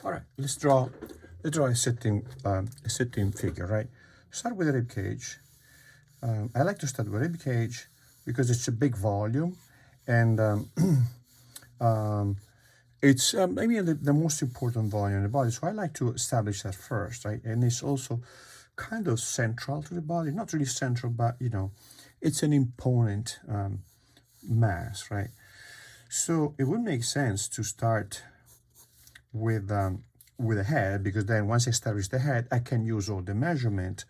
All right, let's draw a sitting figure, right? Start with a rib cage. I like to start with rib cage because it's a big volume, and it's maybe the most important volume in the body. So I like to establish that first, right? And it's also kind of central to the body, not really central, but it's an imponent mass, right? So it would make sense to start with a head, because then once I establish the head, I can use all the measurement.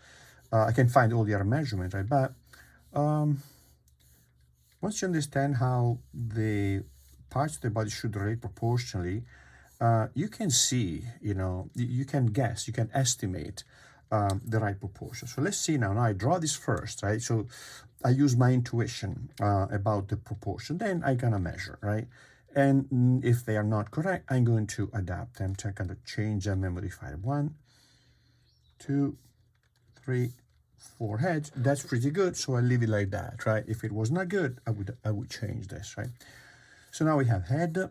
I can find all the other measurement, right? But once you understand how the parts of the body should relate proportionally, you can see, you can guess, you can estimate the right proportion. So let's see now. Now I draw this first, right? So I use my intuition about the proportion. Then I'm gonna measure, right? And if they are not correct, I'm going to adapt them to kind of change them and modify them. 1, 2, 3, 4 heads. That's pretty good, so I leave it like that, right? If it was not good, I would change this, right? So now we have head,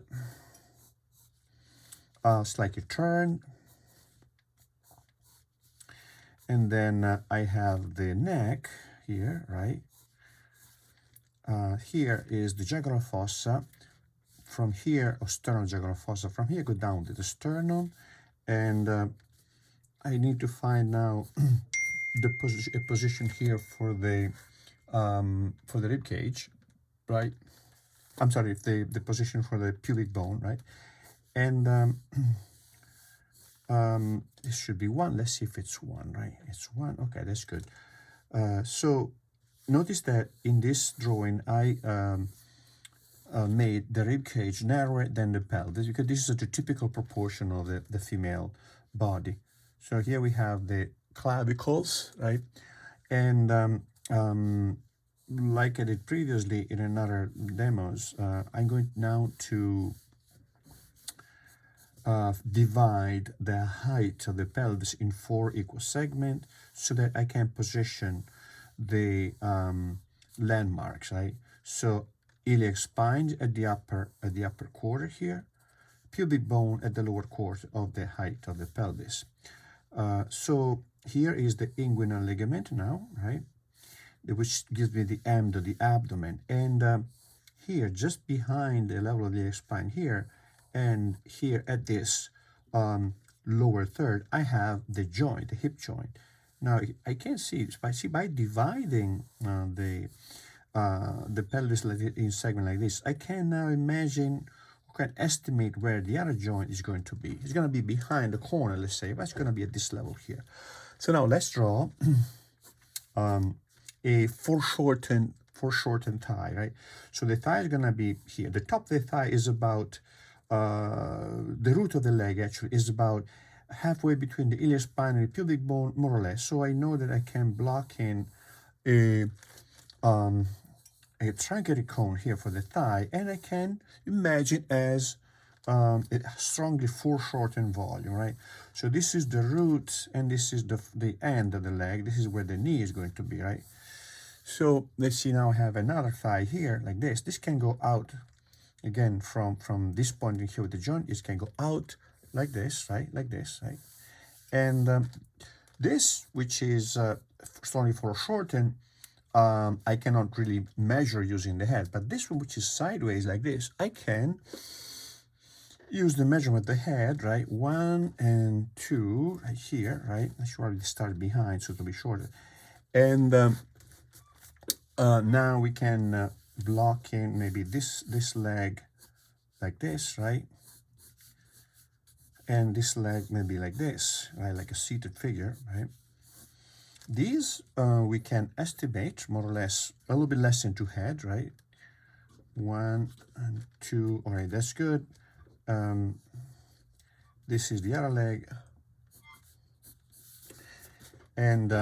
slightly turned, and then I have the neck here, right? Here is the jugular fossa. From here, or sternal jugular fossa. From here, go down to the sternum, and I need to find now a position here for the rib cage, right? I'm sorry, the position for the pubic bone, right? And it should be 1. Let's see if it's 1, right? It's 1. Okay, that's good. So notice that in this drawing, I made the rib cage narrower than the pelvis, because this is the typical proportion of the female body. So here we have the clavicles, right? And like I did previously in another demos, I'm going now to divide the height of the pelvis in 4 equal segments so that I can position the landmarks, right? So iliac spine at the upper quarter here, pubic bone at the lower quarter of the height of the pelvis. So here is the inguinal ligament now, right? Which gives me the end of the abdomen. And here, just behind the level of the iliac spine here, and here at this lower third, I have the joint, the hip joint. Now I can see, by dividing the pelvis in segment like this, I can now imagine, can estimate where the other joint is going to be. It's going to be behind the corner, let's say, but it's going to be at this level here. So now let's draw a foreshortened thigh, right? So the thigh is going to be here. The top of the thigh is about, the root of the leg actually is about halfway between the iliac spine and the pubic bone, more or less. So I know that I can block in a truncated cone here for the thigh, and I can imagine as a strongly foreshortened volume, right? So this is the root, and this is the end of the leg. This is where the knee is going to be, right? So let's see, now I have another thigh here like this. This can go out again from this point in here with the joint. It can go out like this, right? Like this, right? And this, which is strongly foreshortened, I cannot really measure using the head, but this one, which is sideways like this, I can use the measurement of the head, right? 1 and 2 right here, right? I should already start behind so it'll be shorter. And now we can block in maybe this leg like this, right? And this leg maybe like this, right? Like a seated figure, right? These we can estimate more or less a little bit less than 2 head, right? 1 and 2. All right, that's good. This is the other leg, and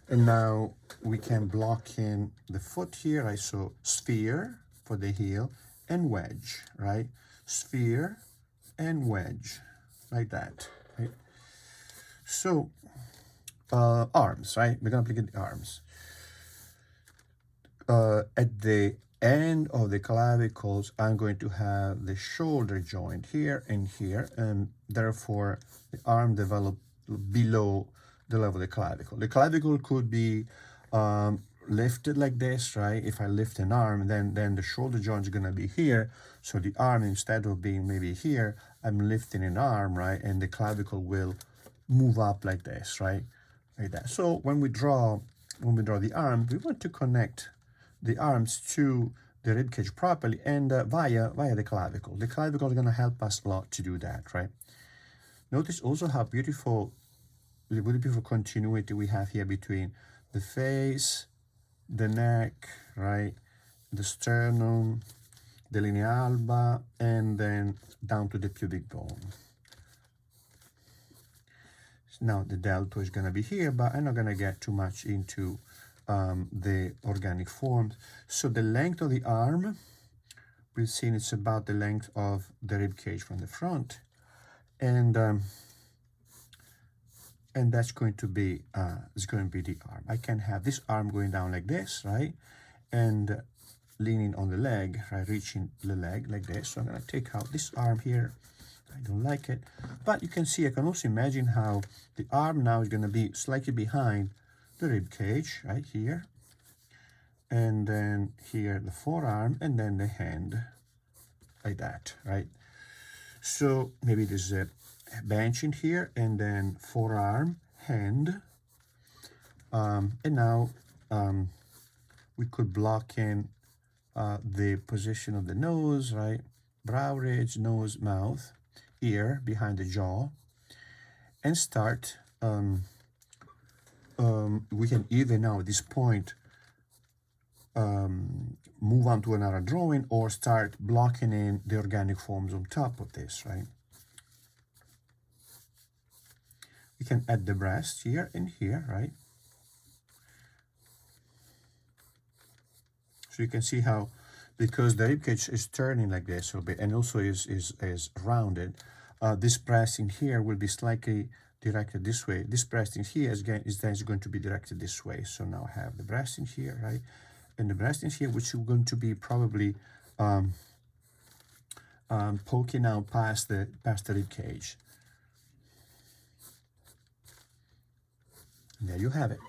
now we can block in the foot here, right? So sphere for the heel and wedge, right? Sphere and wedge, like that, right? So arms, right? We're gonna apply the arms. At the end of the clavicles, I'm going to have the shoulder joint here and here, and therefore the arm develop below the level of the clavicle. The clavicle could be lifted like this, right? If I lift an arm, then the shoulder joint is going to be here. So the arm, instead of being maybe here, I'm lifting an arm, right? And the clavicle will move up like this, right? Like that. So when we draw the arm, we want to connect the arms to the rib cage properly and via the clavicle. The clavicle is going to help us a lot to do that, right? Notice also how beautiful continuity we have here between the face, the neck, right, the sternum, the linea alba, and then down to the pubic bone. Now the deltoid is going to be here, but I'm not going to get too much into the organic forms. So the length of the arm, we've seen it's about the length of the rib cage from the front, and that's going to be the arm. I can have this arm going down like this, right, and leaning on the leg, right, reaching the leg like this. So I'm going to take out this arm here. I don't like it, but you can see, I can also imagine how the arm now is going to be slightly behind the rib cage, right here, and then here the forearm, and then the hand, like that, right? So maybe there's a bench in here, and then forearm, hand, and now we could block in the position of the nose, right? Brow ridge, nose, mouth, ear behind the jaw, and start. We can either now at this point move on to another drawing or start blocking in the organic forms on top of this, right? We can add the breast here and here, right? So you can see how, because the ribcage is turning like this a little bit, and also is rounded, this breast in here will be slightly directed this way. This breast in here is going to be directed this way. So now I have the breast in here, right? And the breast in here, which is going to be probably poking out past the rib cage. And there you have it.